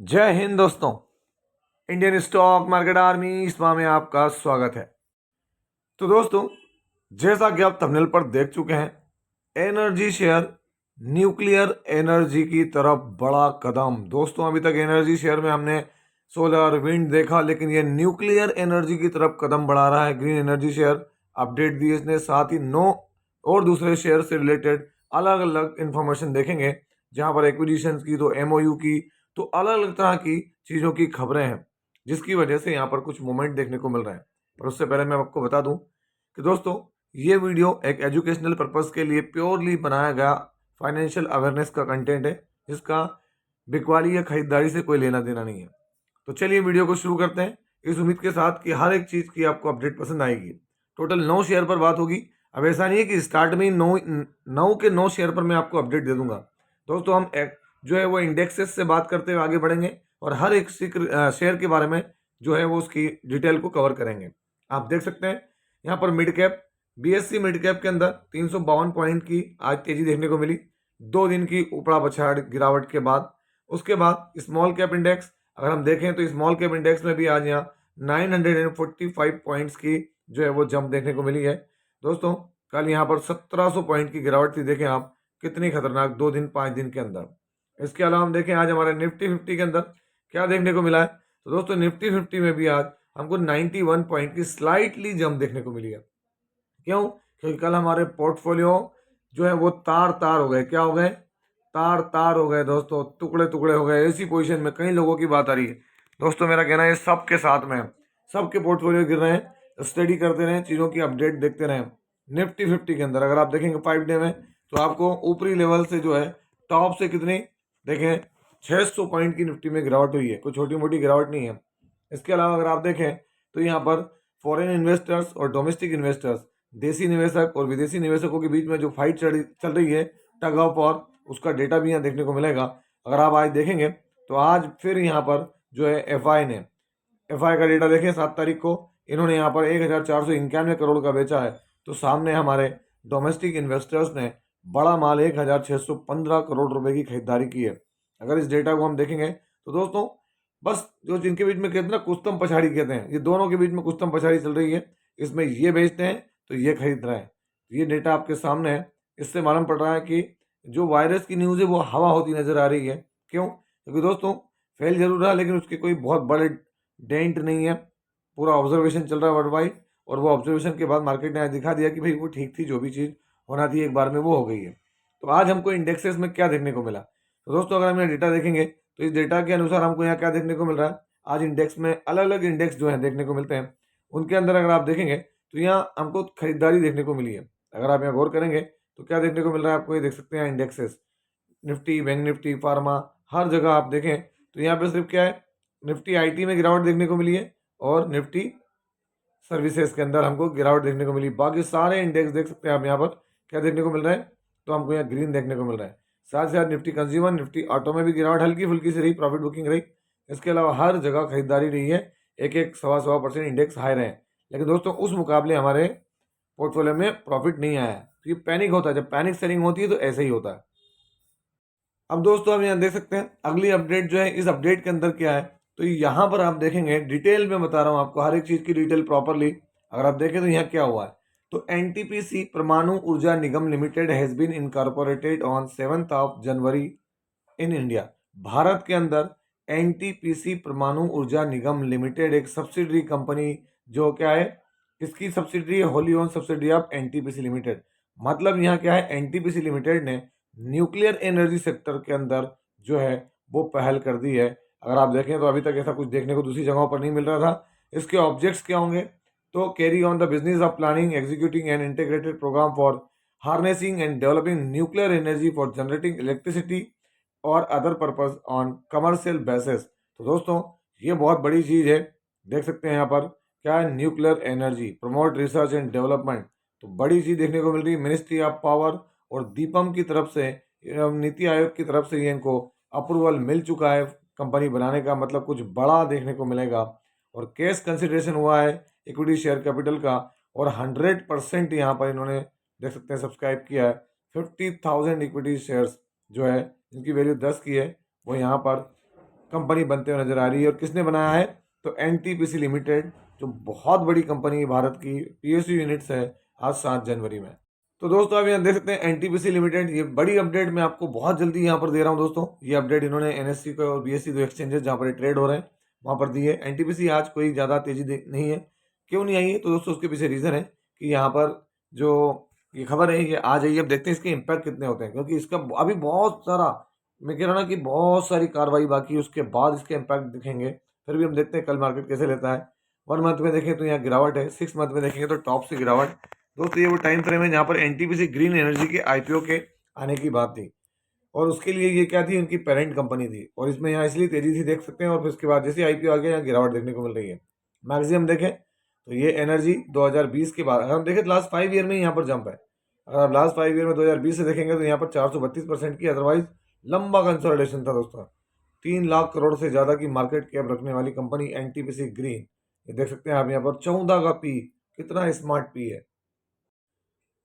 जय हिंद दोस्तों। Indian stock market army इसमा में आपका स्वागत है। तो दोस्तों, जैसा कि आप थंबनेल पर देख चुके हैं, एनर्जी शेयर न्यूक्लियर एनर्जी की तरफ बड़ा कदम। दोस्तों, अभी तक एनर्जी शेयर में हमने सोलर विंड देखा, लेकिन ये न्यूक्लियर एनर्जी की तरफ कदम बढ़ा रहा है। ग्रीन एनर्जी शेयर अपडेट दी इसने, साथ ही 9 और दूसरे शेयर से रिलेटेड अलग अलग इंफॉर्मेशन देखेंगे, जहां पर एक्विजिशन की तो एमओयू की तो अलग अलग तरह की चीज़ों की खबरें हैं, जिसकी वजह से यहाँ पर कुछ मोमेंट देखने को मिल रहे हैं। पर उससे पहले मैं आपको बता दूं कि दोस्तों, ये वीडियो एक एजुकेशनल पर्पस के लिए प्योरली बनाया गया फाइनेंशियल अवेयरनेस का कंटेंट है, जिसका बिकवाली या खरीदारी से कोई लेना देना नहीं है। तो चलिए वीडियो को शुरू करते हैं, इस उम्मीद के साथ कि हर एक चीज़ की आपको अपडेट पसंद आएगी। टोटल 9 शेयर पर बात होगी। अब ऐसा नहीं है कि स्टार्ट में ही 9 के 9 शेयर पर मैं आपको अपडेट दे दूंगा। दोस्तों, हम जो है वो इंडेक्सेस से बात करते हुए आगे बढ़ेंगे और हर एक शेयर के बारे में जो है वो उसकी डिटेल को कवर करेंगे। आप देख सकते हैं यहाँ पर mid cap, BSc mid cap के अंदर 352 पॉइंट की आज तेजी देखने को मिली, 2 दिन की उपड़ा पछाड़ गिरावट के बाद। उसके बाद स्मॉल कैप इंडेक्स अगर हम देखें तो स्मॉल कैप इंडेक्स में भी आज यहाँ 945 पॉइंट्स की जो है वो जंप देखने को मिली है। दोस्तों, कल यहाँ पर 1700 पॉइंट की गिरावट थी। देखें आप कितनी खतरनाक 2 दिन 5 दिन के अंदर। इसके अलावा हम देखें आज हमारे निफ्टी 50 के अंदर क्या देखने को मिला है। तो दोस्तों, निफ्टी 50 में भी आज हमको 91 पॉइंट की स्लाइटली जंप देखने को मिली है। क्यों? क्योंकि कल हमारे पोर्टफोलियो जो है वो तार तार हो गए। क्या हो गए? तार तार हो गए दोस्तों, टुकड़े टुकड़े हो गए। ऐसी पोजीशन में कई लोगों की बात आ रही है। दोस्तों, मेरा कहना है सबके साथ में है, सबके पोर्टफोलियो गिर रहे हैं। स्टडी करते रहें, चीज़ों की अपडेट देखते रहें। निफ्टी 50 के अंदर अगर आप देखेंगे 5 डे में, तो आपको ऊपरी लेवल से जो है टॉप से कितनी देखें 600 पॉइंट की निफ्टी में गिरावट हुई है। कोई छोटी मोटी गिरावट नहीं है। इसके अलावा अगर आप देखें तो यहाँ पर फॉरेन इन्वेस्टर्स और डोमेस्टिक इन्वेस्टर्स, देसी निवेशक और विदेशी निवेशकों के बीच में जो फाइट चल रही है, टग ऑफ वॉर, उसका डेटा भी यहाँ देखने को मिलेगा। अगर आप आज देखेंगे तो आज फिर यहाँ पर जो है एफआई का डेटा देखें 7 तारीख को इन्होंने यहाँ पर 1491 करोड़ का बेचा है। तो सामने हमारे डोमेस्टिक इन्वेस्टर्स ने बड़ा माल 1615 करोड़ रुपए की खरीदारी की है। अगर इस डेटा को हम देखेंगे तो दोस्तों, बस जो जिनके बीच में कहते हैं ना कुस्तम पछाड़ी कहते हैं, ये दोनों के बीच में कुस्तम पछाड़ी चल रही है। इसमें ये बेचते हैं तो ये खरीद रहे हैं। ये डेटा आपके सामने है। इससे मालूम पड़ रहा है कि जो वायरस की न्यूज़ है वो हवा होती नजर आ रही है। क्यों? क्योंकि दोस्तों, फैल जरूर रहा है, लेकिन उसके कोई बहुत बड़े डेंट नहीं है। पूरा ऑब्जर्वेशन चल रहा है वर्ल्ड वाइड, और वो ऑब्जर्वेशन के बाद मार्केट ने आज दिखा दिया कि भाई वो ठीक थी, जो भी चीज़ होना थी एक बार में वो हो गई है। तो आज हमको इंडेक्सेस में क्या देखने को मिला? तो दोस्तों, अगर हम डेटा देखेंगे तो इस डेटा के अनुसार हमको यहाँ क्या देखने को मिल रहा है। आज इंडेक्स में अलग अलग इंडेक्स जो है देखने को मिलते हैं। उनके अंदर अगर आप देखेंगे तो यहाँ हमको खरीदारी देखने को मिली है। अगर आप यहाँ गौर करेंगे तो क्या देखने को मिल रहा है आपको, ये देख सकते हैं indexes, Nifty, bank Nifty, pharma, हर जगह आप देखें तो यहाँ पे सिर्फ क्या है, निफ्टी आईटी में गिरावट देखने को मिली है और निफ्टी सर्विसेज के अंदर हमको गिरावट देखने को मिली। बाकी सारे इंडेक्स देख सकते हैं आप यहाँ पर क्या देखने को मिल रहा है, तो हमको यहाँ ग्रीन देखने को मिल रहा है। साथ ही साथ निफ्टी कंज्यूमर, निफ्टी ऑटो में भी गिरावट हल्की फुल्की से रही, प्रॉफिट बुकिंग रही। इसके अलावा हर जगह खरीदारी रही है, एक एक सवा सवा % इंडेक्स हाई रहे। लेकिन दोस्तों, उस मुकाबले हमारे पोर्टफोलियो में प्रॉफिट नहीं आया, क्योंकि पैनिक होता है। जब पैनिक सेलिंग होती है तो ऐसे ही होता है। अब दोस्तों, हम यहाँ देख सकते हैं अगली अपडेट जो है, इस अपडेट के अंदर क्या है, तो यहाँ पर आप देखेंगे डिटेल में बता रहा हूँ आपको, हर एक चीज़ की डिटेल प्रॉपरली। अगर आप देखें तो यहाँ क्या हुआ है, तो NTPC Parmanu Urja Nigam limited has been incorporated on 7 January in India. भारत के अंदर एनटीपीसी परमाणु ऊर्जा निगम लिमिटेड एक सब्सिडरी कंपनी, जो क्या है, इसकी सब्सिडरी है, wholly own subsidiary of NTPC limited. मतलब यहाँ क्या है, एनटीपीसी लिमिटेड ने न्यूक्लियर एनर्जी सेक्टर के अंदर जो है वो पहल कर दी है। अगर आप देखें तो अभी तक ऐसा कुछ देखने को दूसरी जगहों पर नहीं मिल रहा था। इसके ऑब्जेक्ट्स क्या होंगे, तो carry on the business of planning, executing and integrated programme for harnessing and developing nuclear energy for generating electricity और other purpose on commercial basis. तो दोस्तों, ये बहुत बड़ी चीज़ है। देख सकते हैं यहाँ पर क्या है, nuclear energy, promote research and development. तो बड़ी चीज़ देखने को मिल रही है। मिनिस्ट्री ऑफ पावर और दीपम की तरफ से, नीति आयोग की तरफ से ये इनको अप्रूवल मिल चुका है कंपनी बनाने का। मतलब कुछ बड़ा देखने को मिलेगा। और कैश कंसिडरेशन हुआ है इक्विटी शेयर कैपिटल का, और 100% यहाँ पर इन्होंने देख सकते हैं सब्सक्राइब किया है। 50,000 इक्विटी शेयर्स जो है, जिनकी वैल्यू 10 की है, वो यहाँ पर कंपनी बनते हुए नजर आ रही है। और किसने बनाया है? तो एनटीपीसी लिमिटेड, जो बहुत बड़ी कंपनी भारत की पीएसयू यूनिट्स है, आज 7 जनवरी में। तो दोस्तों आप यहाँ देख सकते हैं एनटीपीसी लिमिटेड, ये बड़ी अपडेट मैं आपको बहुत जल्दी यहाँ पर दे रहा हूँ दोस्तों। ये अपडेट इन्होंने एनएससी को और बीएससी, दो एक्सचेंजेस जहाँ पर ट्रेड हो रहे हैं, वहाँ पर दी है। एनटीपीसी आज कोई ज़्यादा तेजी नहीं है। क्यों नहीं आई है? तो दोस्तों उसके पीछे रीज़न है कि यहाँ पर जो ये खबर है ये आ जाइए। अब देखते हैं इसके इम्पैक्ट कितने होते हैं, क्योंकि इसका अभी बहुत सारा, मैं कह रहा हूँ ना कि बहुत सारी कार्रवाई बाकी है, उसके बाद इसके इम्पैक्ट दिखेंगे। फिर भी हम देखते हैं कल मार्केट कैसे लेता है। 1 मंथ में देखें तो यहाँ गिरावट है, 6 मंथ में देखेंगे तो टॉप से गिरावट। दोस्तों ये वो टाइम फ्रेम है जहाँ पर एनटीपीसी ग्रीन एनर्जी के आईपीओ के आने की बात थी, और उसके लिए ये क्या थी? उनकी पेरेंट कंपनी थी, और इसमें यहाँ इसलिए तेजी थी देख सकते हैं। और फिर उसके बाद जैसे आईपीओ आ गया, यहाँ गिरावट देखने को मिल रही है। मैक्सिमम देखें तो ये एनर्जी 2020 के बाद, अगर हम देखें लास्ट 5 ईयर में यहाँ पर जंप है। अगर आप लास्ट 5 ईयर में 2020 से देखेंगे तो यहाँ पर 432% की, अदरवाइज लंबा कंसोलिडेशन था दोस्तों। 3 लाख करोड़ से ज़्यादा की मार्केट कैप रखने वाली कंपनी एनटीपीसी ग्रीन, ये देख सकते हैं आप यहाँ पर 14 का पी, कितना स्मार्ट पी है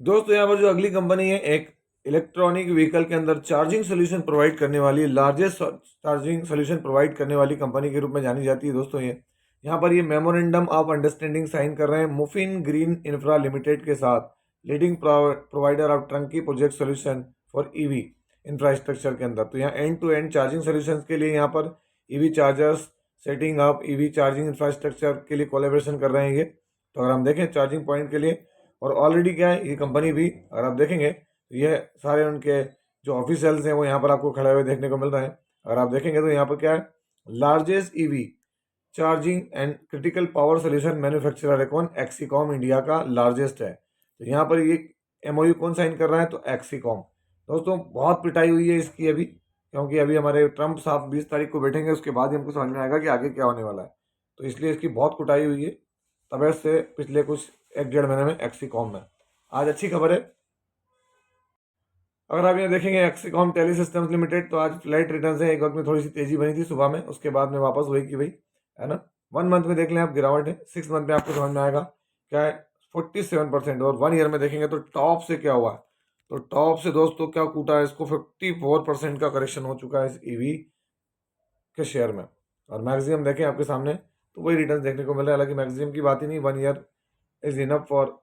दोस्तों। यहाँ पर जो अगली कंपनी है, एक इलेक्ट्रॉनिक व्हीकल के अंदर चार्जिंग सोल्यूशन प्रोवाइड करने वाली, लार्जेस्ट चार्जिंग सोल्यूशन प्रोवाइड करने वाली कंपनी के रूप में जानी जाती है दोस्तों। ये यहाँ पर ये मेमोरेंडम ऑफ अंडरस्टैंडिंग साइन कर रहे हैं मुफिन ग्रीन इंफ्रा लिमिटेड के साथ, leading provider of turnkey project solution for EV infrastructure के अंदर। तो यहाँ end to end charging solution के लिए यहाँ पर EV chargers, setting up EV charging infrastructure के लिए कोलेबोरेशन कर रहे हैं ये। तो अगर हम देखें चार्जिंग पॉइंट के लिए, और ऑलरेडी क्या है, ये कंपनी भी अगर आप देखेंगे तो ये सारे उनके जो ऑफिशियल्स हैं वो यहाँ पर आपको खड़े हुए देखने को मिल रहे हैं। अगर आप देखेंगे तो यहाँ पर क्या है, largest EV charging and critical power solution manufacturer है कौन? एक्सीकॉम इंडिया का लार्जेस्ट है। तो यहाँ पर ये एमओयू कौन साइन कर रहा है? तो एक्सीकॉम। दोस्तों बहुत पिटाई हुई है इसकी अभी, क्योंकि अभी हमारे ट्रंप साहब 20 तारीख को बैठेंगे, उसके बाद ही हमको समझ में आएगा कि आगे क्या होने वाला है। तो इसलिए इसकी बहुत कुटाई हुई है तब से पिछले कुछ 1-1.5 महीने में एक्सीकॉम में। आज अच्छी खबर है। अगर आप यहाँ देखेंगे एक्सीकॉम टेली सिस्टम्स लिमिटेड, तो आज फ्लैट रिटर्न है। एक वक्त में थोड़ी सी तेजी बनी थी सुबह में, उसके बाद में वापस हुई कि भाई, है ना। 1 मंथ में देख लें आप, गिरावट है। 6 मंथ में आपको समझ में आएगा क्या है, 47%। और 1 ईयर में देखेंगे तो टॉप से क्या हुआ है, तो टॉप से दोस्तों क्या कूटा है इसको, 54% का करेक्शन हो चुका है इस ईवी के शेयर में। और मैक्सिमम देखें आपके सामने तो वही रिटर्न देखने को मिल रहा है। हालांकि मैक्सिमम की बात ही नहीं, 1 year is enough for,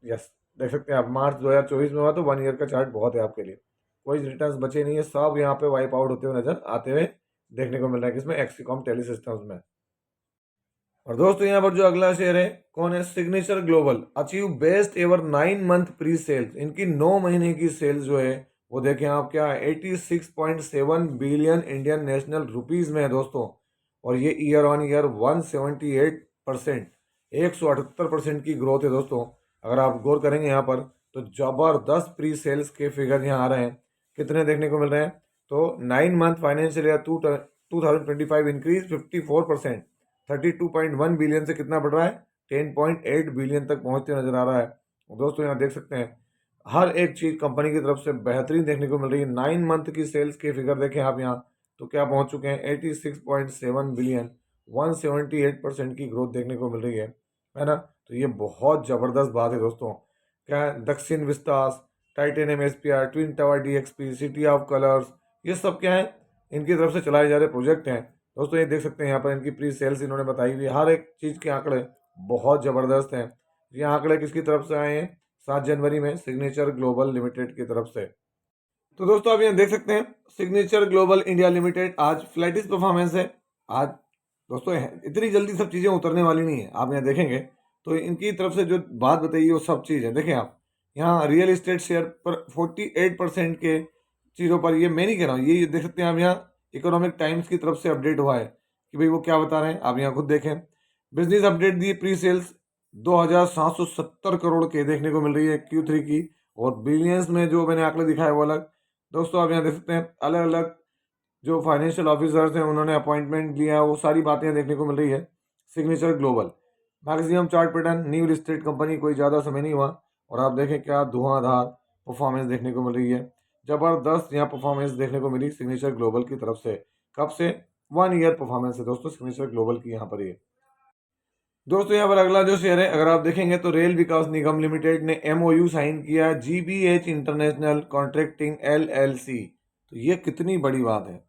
yes देख सकते हैं आप, मार्च 2024 में हुआ तो 1 ईयर का चार्ट बहुत है आपके लिए। कोई रिटर्न्स बचे नहीं है, सब यहाँ पे वाइप आउट होते हुए नजर आते हुए देखने को मिल रहा है किसमें? एक्सीकॉम टेली सिस्टम्स में। और दोस्तों यहाँ पर जो अगला शेयर है कौन है? Signature global achieve best ever 9 month pre sales. इनकी 9 महीने की सेल्स जो है वो देखें आप, क्या 86.7 बिलियन इंडियन नेशनल रुपीज में है दोस्तों। और ये ईयर ऑन ईयर 178%, 178% की ग्रोथ है दोस्तों। अगर आप गौर करेंगे यहाँ पर तो जबरदस्त प्री सेल्स के फिगर यहाँ आ रहे हैं। कितने देखने को मिल रहे हैं? तो 9 month financial year 2025 increase 54%, 32.1 billion से कितना बढ़ रहा है? 10.8 बिलियन तक पहुंचते नजर आ रहा है। दोस्तों यहाँ देख सकते हैं हर एक चीज कंपनी की तरफ से बेहतरीन देखने को मिल रही है। 9 मंथ की सेल्स के फिगर देखें आप यहाँ, तो क्या पहुंच चुके हैं? 86.7 बिलियन, 178% की ग्रोथ देखने को मिल रही है ना। तो ये बहुत ज़बरदस्त बात है दोस्तों। क्या है? Dakshin Vistas, Titanium SPR, Twin Tower DXP, City of Colours, ये सब क्या है? इनकी तरफ से चलाए जा रहे प्रोजेक्ट हैं दोस्तों। ये देख सकते हैं यहाँ पर इनकी प्री सेल्स इन्होंने बताई हुई है। हर एक चीज़ के आंकड़े बहुत ज़बरदस्त हैं। ये आंकड़े किसकी तरफ से आए हैं? 7 जनवरी में सिग्नेचर ग्लोबल लिमिटेड की तरफ से। तो दोस्तों आप यहाँ देख सकते हैं सिग्नेचर ग्लोबल इंडिया लिमिटेड आज फ्लैटिश परफॉर्मेंस है। आज दोस्तों इतनी जल्दी सब चीज़ें उतरने वाली नहीं है। आप यहाँ देखेंगे तो इनकी तरफ से जो बात बताइए वो सब चीज़ है। देखें आप यहाँ रियल इस्टेट शेयर पर 48% के चीज़ों पर, ये मैं नहीं कह रहा हूँ, ये देख सकते हैं आप यहाँ इकोनॉमिक टाइम्स की तरफ से अपडेट हुआ है कि भाई वो क्या बता रहे हैं, आप यहाँ खुद देखें। बिजनेस अपडेट दी, प्री सेल्स 2770 करोड़ के देखने को मिल रही है Q3 की, और बिलियंस में जो मैंने आंकड़े दिखाए वो अलग। दोस्तों आप यहाँ देख सकते हैं अलग अलग जो फाइनेंशियल ऑफिसर्स हैं उन्होंने अपॉइंटमेंट लिया, वो सारी बातें देखने को मिल रही है। Signature global maximum chart pattern, new listed company, कोई ज़्यादा समय नहीं हुआ, और आप देखें क्या धुआंधार परफॉर्मेंस देखने को मिल रही है। ज़बरदस्त यहाँ परफॉर्मेंस देखने को मिली सिग्नेचर ग्लोबल की तरफ से। कब से? 1 ईयर परफॉर्मेंस है दोस्तों सिग्नेचर ग्लोबल की यहाँ पर। ये दोस्तों यहाँ पर अगला जो शेयर है अगर आप देखेंगे तो रेल विकास निगम लिमिटेड ने एमओयू साइन किया जीबीएच इंटरनेशनल कॉन्ट्रैक्टिंग एलएलसी। तो ये कितनी बड़ी बात है।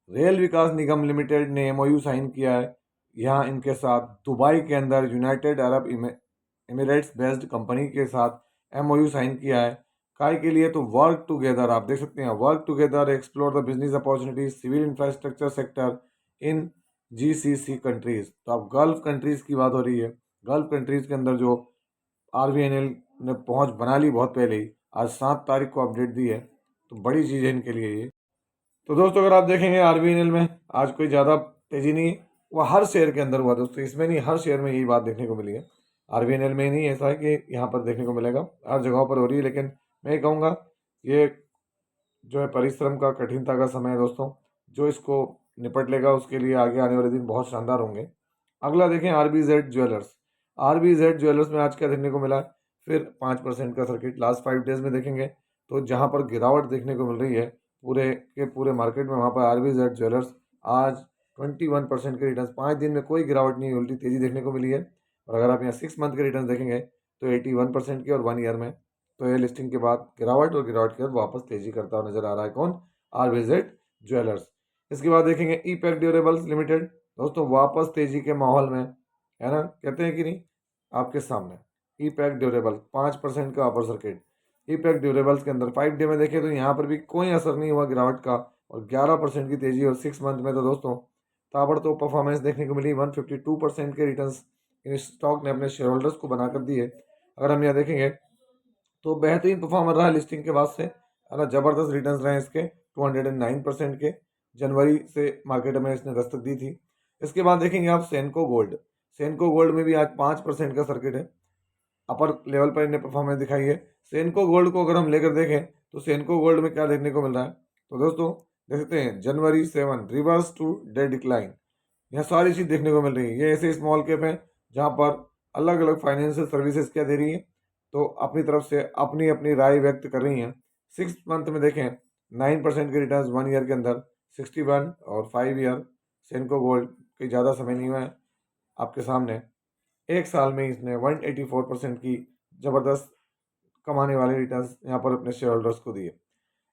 रेल विकास निगम लिमिटेड ने MOU साइन किया है यहाँ इनके साथ। दुबई के अंदर United Arab Emirates based company के साथ MOU साइन किया है। काय के लिए? तो वर्क टुगेदर, आप देख सकते हैं, work together explore the business opportunities civil infrastructure sector in GCC countries. तो अब गल्फ कंट्रीज की बात हो रही है। गल्फ कंट्रीज के अंदर जो RVNL ने पहुंच बना ली बहुत पहले ही, आज 7 तारीख को अपडेट दी है, तो बड़ी चीज़ है इनके लिए ये। तो दोस्तों अगर आप देखेंगे RVNL में आज कोई ज़्यादा तेज़ी नहीं है, वह हर शेयर के अंदर हुआ दोस्तों, इसमें नहीं, हर शेयर में यही बात देखने को मिली है। RVNL में नहीं ऐसा है कि यहाँ पर देखने को मिलेगा, हर जगहों पर हो रही है। लेकिन मैं ये कहूँगा ये जो है परिश्रम का, कठिनता का समय है दोस्तों। जो इसको निपट लेगा उसके लिए आगे आने वाले दिन बहुत शानदार होंगे। अगला देखें RBZ ज्वेलर्स। RBZ ज्वेलर्स में आज क्या देखने को मिला है? फिर 5% का सर्किट लास्ट 5 डेज में देखेंगे तो जहाँ पर गिरावट देखने को मिल रही है पूरे के पूरे मार्केट में, वहाँ पर RBZ ज्वेलर्स आज 21% के रिटर्न, 5 दिन में कोई गिरावट नहीं, उल्टी तेज़ी देखने को मिली है। और अगर आप यहाँ 6 मंथ के रिटर्न देखेंगे तो 81% की, और 1 ईयर में तो ये लिस्टिंग के बाद गिरावट, और गिरावट के बाद वापस तेज़ी करता हुआ नजर आ रहा है। कौन? RBZ jewellers. इसके बाद देखेंगे ईपैक ड्यूरेबल्स लिमिटेड। दोस्तों वापस तेज़ी के माहौल में है ना, कहते हैं कि नहीं, आपके सामने ईपैक ड्यूरेबल 5% का अपर सर्किट। ईपैक ड्यूरेबल्स के अंदर 5 डे में देखें तो यहाँ पर भी कोई असर नहीं हुआ गिरावट का, और 11% की तेज़ी। और 6 मंथ में तो दोस्तों ताबड़तोड़ परफॉर्मेंस देखने को मिली, 152% के रिटर्न्स इन स्टॉक ने अपने शेयर होल्डर्स को बनाकर दिए। अगर हम यहाँ देखेंगे तो बेहतरीन परफॉर्मर रहा लिस्टिंग के बाद से, है ना, ज़बरदस्त रिटर्न्स रहे इसके 209% के। जनवरी से मार्केट में इसने दस्तक दी थी। इसके बाद देखेंगे आप सेनको गोल्ड। सेनको गोल्ड में भी आज 5% का सर्किट है, अपर लेवल पर इन्हें परफॉर्मेंस दिखाई है। सेनको गोल्ड को अगर हम लेकर देखें तो सेनको गोल्ड में क्या देखने को मिल रहा है, तो दोस्तों देख सकते हैं जनवरी 7 रिवर्स टू डे डिक्लाइन, यह सारी चीज़ देखने को मिल रही है। ये ऐसे स्मॉल कैप है जहाँ पर अलग अलग फाइनेंशियल सर्विसेज क्या दे रही है, तो अपनी तरफ से अपनी अपनी राय व्यक्त कर रही हैं। 6 मंथ में देखें 9% के रिटर्न, 1 ईयर के अंदर 61, और 5 ईयर सेनको गोल्ड कोई ज़्यादा समय नहीं हुआ है आपके सामने, 1 साल में इसने 184% की ज़बरदस्त कमाने वाले रिटर्न्स यहाँ पर अपने शेयर होल्डर्स को दिए।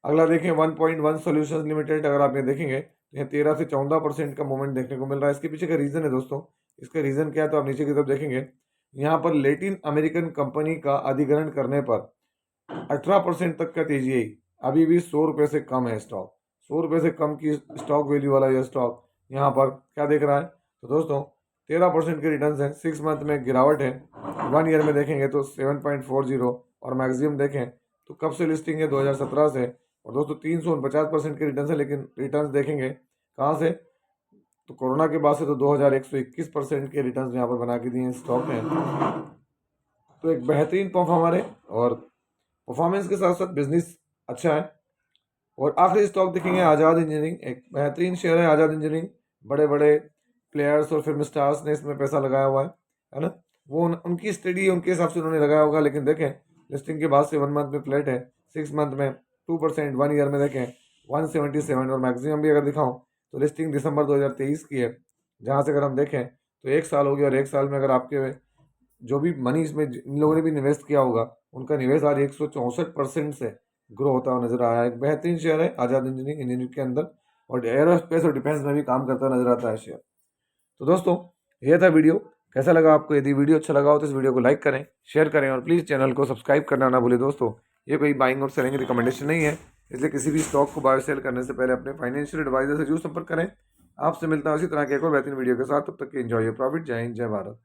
अगला देखें 1.1 सॉल्यूशंस लिमिटेड। अगर आप ये देखेंगे तो यहाँ 13 से 14% का मूवमेंट देखने को मिल रहा है। इसके पीछे का रीज़न है दोस्तों, इसका रीज़न क्या है तो आप नीचे की तरफ देखेंगे, यहाँ पर लैटिन अमेरिकन कंपनी का अधिग्रहण करने पर 18% तक का तेजी आई। अभी भी 100 रुपये से कम है स्टॉक, 100 रुपये से कम की स्टॉक वैल्यू वाला यह स्टॉक यहाँ पर क्या देख रहा है, तो दोस्तों 13% के रिटर्न हैं। 6 मंथ में गिरावट है, 1 ईयर में देखेंगे तो 7.40, और मैक्सिमम देखें तो कब से लिस्टिंग है 2017 से, और दोस्तों 349% के रिटर्न है। लेकिन रिटर्न देखेंगे कहाँ से, तो कोरोना के बाद से तो 2121% के रिटर्न यहाँ पर बना के दिए स्टॉक में। तो एक बेहतरीन परफॉर्मर है, और परफॉर्मेंस के साथ साथ बिजनेस अच्छा है। और आखिरी स्टॉक देखेंगे आज़ाद इंजीनियरिंग, एक बेहतरीन शेयर है आज़ाद इंजीनियरिंग। बड़े बड़े प्लेयर्स और फिल्म स्टार्स ने इसमें पैसा लगाया हुआ है ना, वो उनकी स्टडी उनके हिसाब से उन्होंने लगाया होगा। लेकिन देखें लिस्टिंग के बाद से 1 मंथ में फ्लैट है, 6 मंथ में 2%, 1 ईयर में देखें 177, और मैक्सिमम भी अगर दिखाऊं तो लिस्टिंग दिसंबर 2023 की है, जहाँ से अगर हम देखें तो 1 साल हो गया। और 1 साल में अगर आपके जो भी मनी इसमें इन लोगों ने भी इन्वेस्ट किया होगा, उनका निवेश आज 164% से ग्रो होता हुआ नजर आया है। एक बेहतरीन शेयर है आज़ाद इंजीनियरिंग के अंदर, और एरोस्पेस और डिफेंस में भी काम करता नजर आता है शेयर। तो दोस्तों ये था वीडियो, कैसा लगा आपको? यदि वीडियो अच्छा लगा हो तो इस वीडियो को लाइक करें, शेयर करें, और प्लीज़ चैनल को सब्सक्राइब करना ना भूलें। दोस्तों ये कोई बाइंग और सेलिंग रिकमेंडेशन नहीं है, इसलिए किसी भी स्टॉक को बाय सेल करने से पहले अपने फाइनेंशियल एडवाइजर से जरूर संपर्क करें। आपसे मिलता है उसी तरह के एक और बेहतरीन वीडियो के साथ, तब तक के एंजॉय योर प्रॉफिट। जय हिंद, जय भारत।